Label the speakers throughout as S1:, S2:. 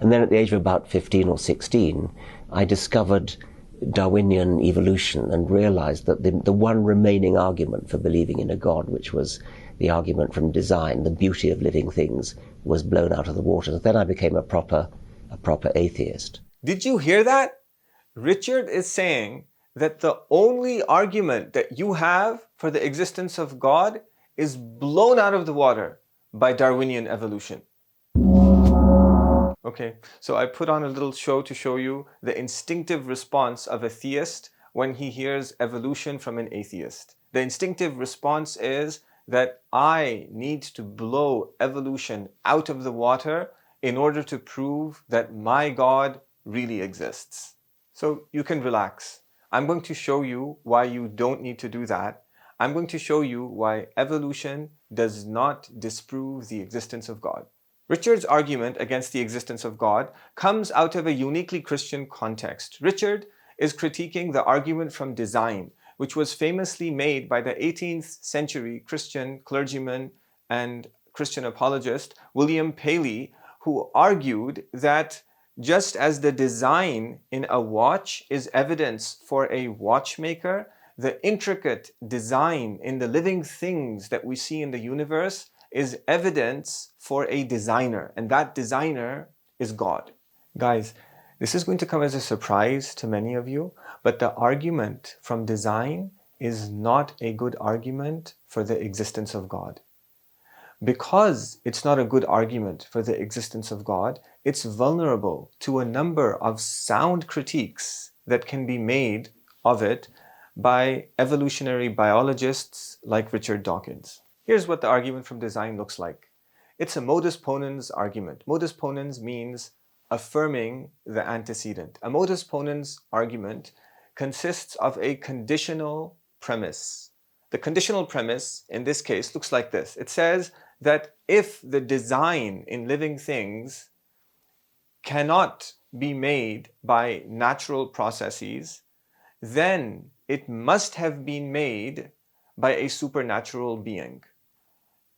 S1: And then at the age of about 15 or 16, I discovered Darwinian evolution and realized that the one remaining argument for believing in a God, which was the argument from design, the beauty of living things, was blown out of the water. Then I became a proper atheist.
S2: Did you hear that? Richard is saying that the only argument that you have for the existence of God is blown out of the water by Darwinian evolution. Okay, so I put on a little show to show you the instinctive response of a theist when he hears evolution from an atheist. The instinctive response is that I need to blow evolution out of the water in order to prove that my God really exists. So you can relax. I'm going to show you why you don't need to do that. I'm going to show you why evolution does not disprove the existence of God. Richard's argument against the existence of God comes out of a uniquely Christian context. Richard is critiquing the argument from design, which was famously made by the 18th century Christian clergyman and Christian apologist William Paley, who argued that just as the design in a watch is evidence for a watchmaker, the intricate design in the living things that we see in the universe is evidence for a designer, and that designer is God. Guys, this is going to come as a surprise to many of you, but the argument from design is not a good argument for the existence of God. Because it's not a good argument for the existence of God, it's vulnerable to a number of sound critiques that can be made of it by evolutionary biologists like Richard Dawkins. Here's what the argument from design looks like. It's a modus ponens argument. Modus ponens means affirming the antecedent. A modus ponens argument consists of a conditional premise. The conditional premise in this case looks like this. It says that if the design in living things cannot be made by natural processes, then it must have been made by a supernatural being.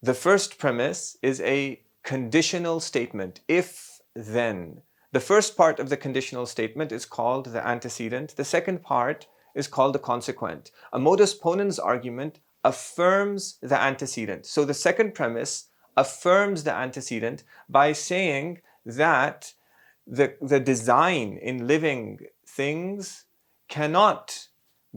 S2: The first premise is a conditional statement, if then. The first part of the conditional statement is called the antecedent. The second part is called the consequent. A modus ponens argument affirms the antecedent. So the second premise affirms the antecedent by saying that the design in living things cannot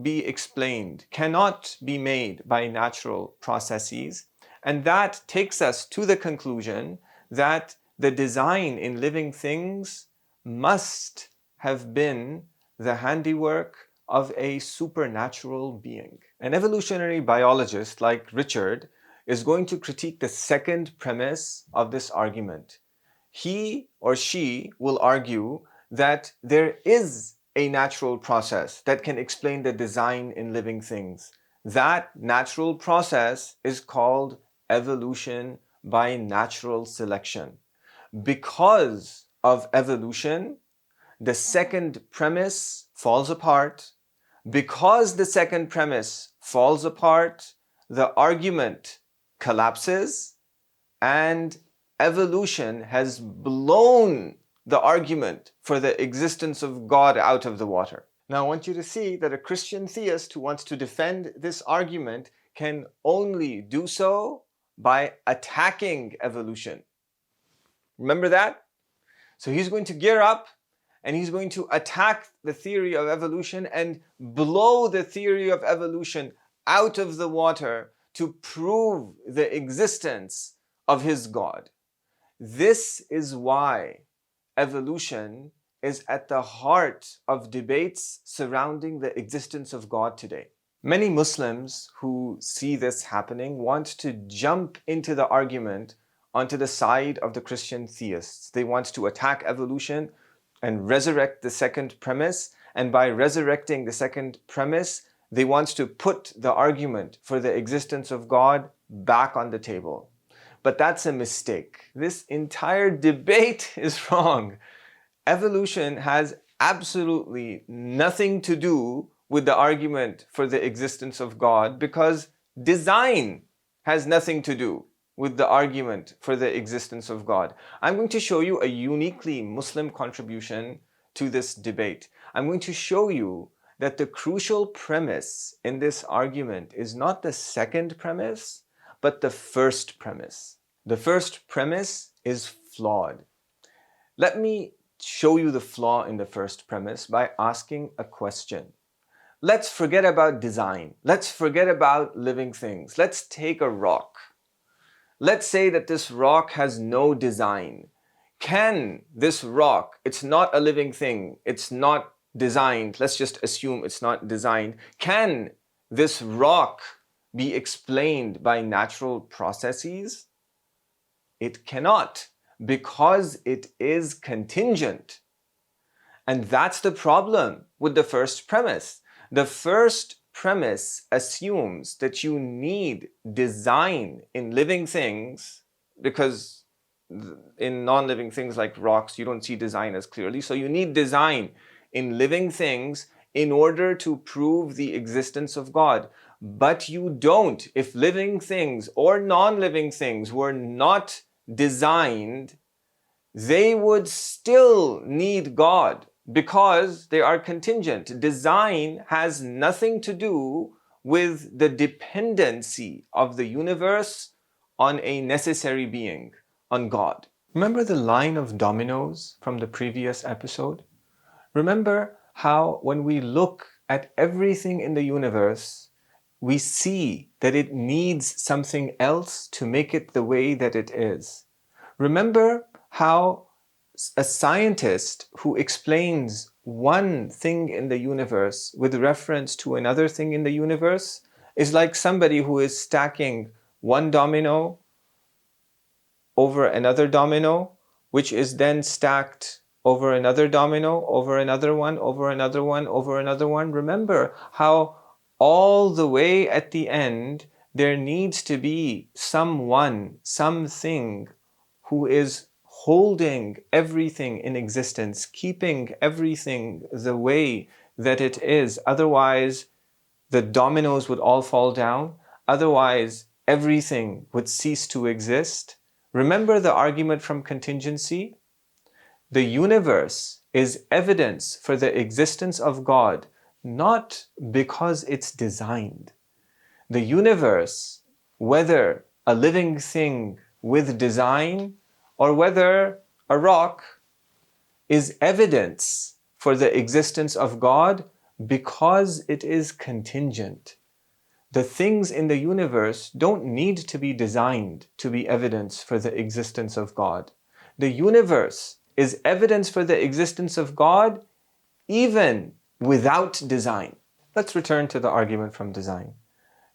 S2: be explained, cannot be made by natural processes. And that takes us to the conclusion that the design in living things must have been the handiwork of a supernatural being. An evolutionary biologist like Richard is going to critique the second premise of this argument. He or she will argue that there is a natural process that can explain the design in living things. That natural process is called evolution by natural selection. Because of evolution, the second premise falls apart. Because the second premise falls apart, the argument collapses, and evolution has blown the argument for the existence of God out of the water. Now I want you to see that a Christian theist who wants to defend this argument can only do so by attacking evolution. Remember that? So he's going to gear up and he's going to attack the theory of evolution and blow the theory of evolution out of the water to prove the existence of his God. This is why evolution is at the heart of debates surrounding the existence of God today. Many Muslims who see this happening want to jump into the argument onto the side of the Christian theists. They want to attack evolution and resurrect the second premise, and by resurrecting the second premise, they want to put the argument for the existence of God back on the table. But that's a mistake. This entire debate is wrong. Evolution has absolutely nothing to do with the argument for the existence of God because design has nothing to do with the argument for the existence of God. I'm going to show you a uniquely Muslim contribution to this debate. I'm going to show you that the crucial premise in this argument is not the second premise, but the first premise. The first premise is flawed. Let me show you the flaw in the first premise by asking a question. Let's forget about design. Let's forget about living things. Let's take a rock. Let's say that this rock has no design. Can this rock, it's not a living thing, it's not designed, let's just assume it's not designed. Can this rock be explained by natural processes? It cannot, because it is contingent. And that's the problem with the first premise. The first premise assumes that you need design in living things, because in non-living things like rocks, you don't see design as clearly. So you need design in living things in order to prove the existence of God. But you don't. If living things or non-living things were not designed, they would still need God, because they are contingent. Design has nothing to do with the dependency of the universe on a necessary being, on God. Remember the line of dominoes from the previous episode? Remember how when we look at everything in the universe, we see that it needs something else to make it the way that it is. Remember how a scientist who explains one thing in the universe with reference to another thing in the universe is like somebody who is stacking one domino over another domino, which is then stacked over another domino, over another one, over another one, over another one. Remember how all the way at the end, there needs to be someone, something who is holding everything in existence, keeping everything the way that it is. Otherwise, the dominoes would all fall down. Otherwise, everything would cease to exist. Remember the argument from Contingency? The universe is evidence for the existence of God, not because it's designed. The universe, whether a living thing with design or whether a rock, is evidence for the existence of God because it is contingent. The things in the universe don't need to be designed to be evidence for the existence of God. The universe is evidence for the existence of God even without design. Let's return to the argument from design.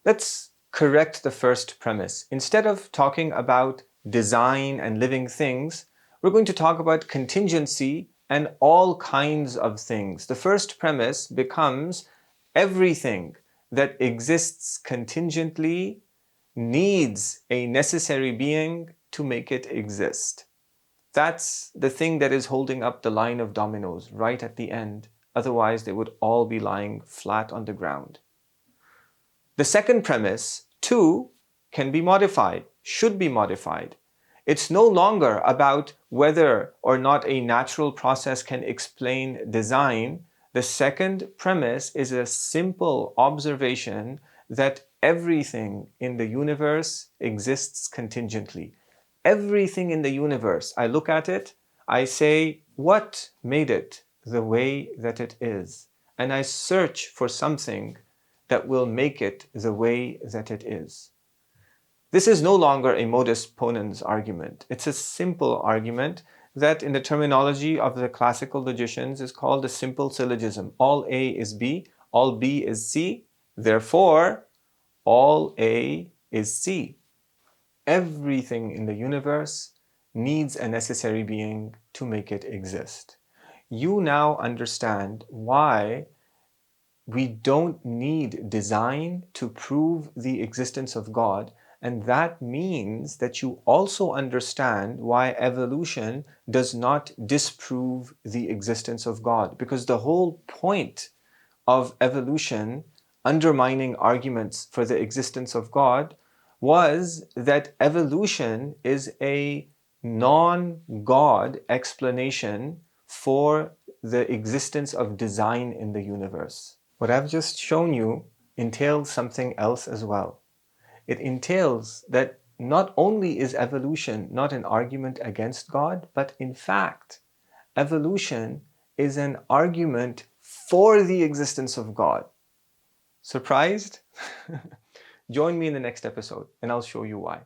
S2: Let's correct the first premise. Instead of talking about design and living things, we're going to talk about contingency and all kinds of things. The first premise becomes everything that exists contingently needs a necessary being to make it exist. That's the thing that is holding up the line of dominoes right at the end. Otherwise, they would all be lying flat on the ground. The second premise, too, can be modified, should be modified. It's no longer about whether or not a natural process can explain design. The second premise is a simple observation that everything in the universe exists contingently. Everything in the universe, I look at it, I say, what made it the way that it is? And I search for something that will make it the way that it is. This is no longer a modus ponens argument. It's a simple argument that in the terminology of the classical logicians is called a simple syllogism. All A is B, all B is C, therefore all A is C. Everything in the universe needs a necessary being to make it exist. You now understand why we don't need design to prove the existence of God, and that means that you also understand why evolution does not disprove the existence of God, because the whole point of evolution undermining arguments for the existence of God was that evolution is a non-God explanation for the existence of design in the universe. What I've just shown you entails something else as well. It entails that not only is evolution not an argument against God, but in fact, evolution is an argument for the existence of God. Surprised? Join me in the next episode and I'll show you why.